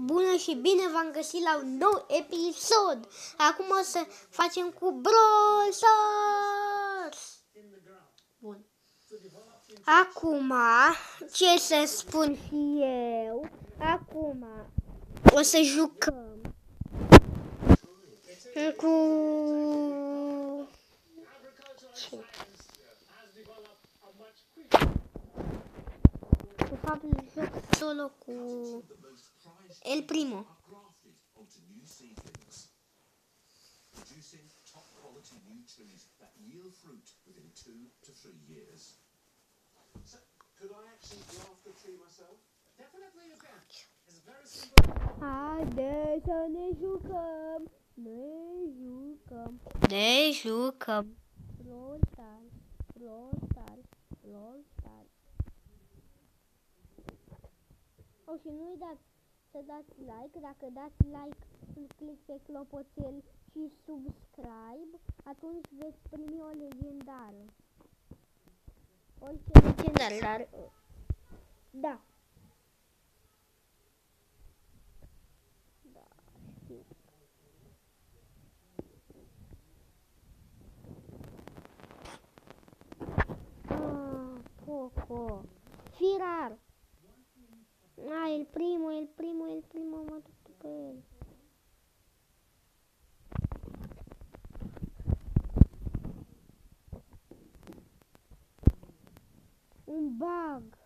Bună și bine v-am găsit la un nou episod. Acum o să facem cu Brawl Stars. Bun. Acum, ce să spun și eu? Acum o să jucăm cu... De fapt, joc solo cu El Primo. Haideți să ne jucăm, ne jucăm. Brawl Stars. Și nu uitați să dați like. Dacă dați like, click pe clopoțel și subscribe, atunci veți primi o legendară. Orice legendară, dar... Da. Știu. Poco. Firar. El Primo, mă duc pe el. Un bug.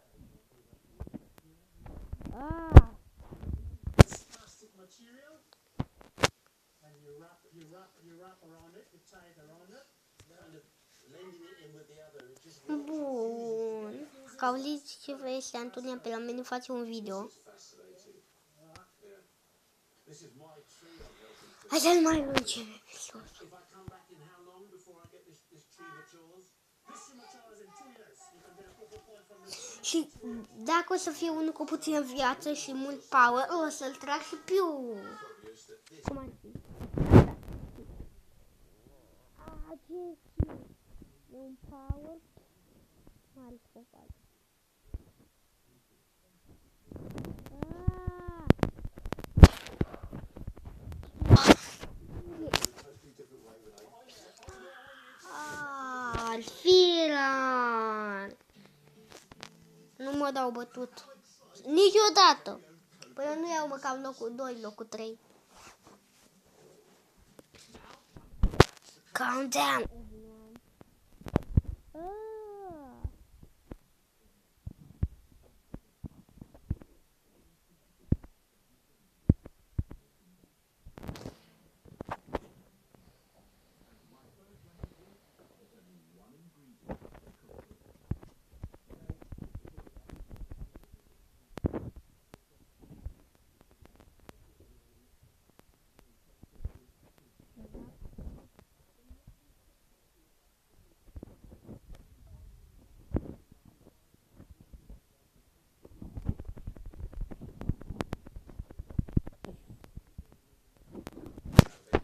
Bun. Că auziți ce vrea să Antonia pe la mine face un video. Hai să-l mai începem episodul. Și dacă o să fie unul cu puțină viață și mult power, o să-l trag și piu. Cum ar fi? Ce e un power mare scopal. Alfiran! Nu mă dau bătut. Niciodată. Până nu iau măcar locul 2, locul 3. Countdown!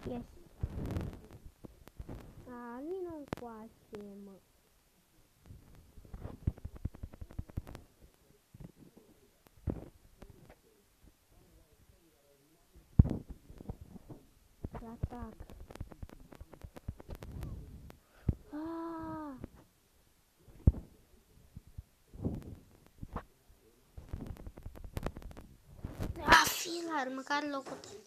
Yes. Vino încoace, mă. Atac. Filar, măcar locul 3.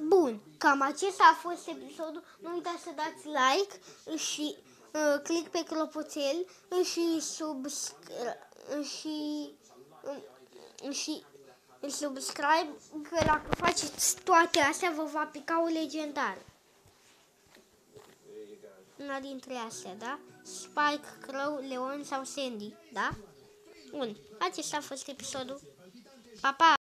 Bun, cam acesta a fost episodul. Nu uitați să dați like și click pe clopoțel și subscribe, că dacă faceți toate astea vă va pica o legendară. Una dintre astea, da? Spike, Crow, Leon sau Sandy, da? Bun, acesta a fost episodul. Pa, pa!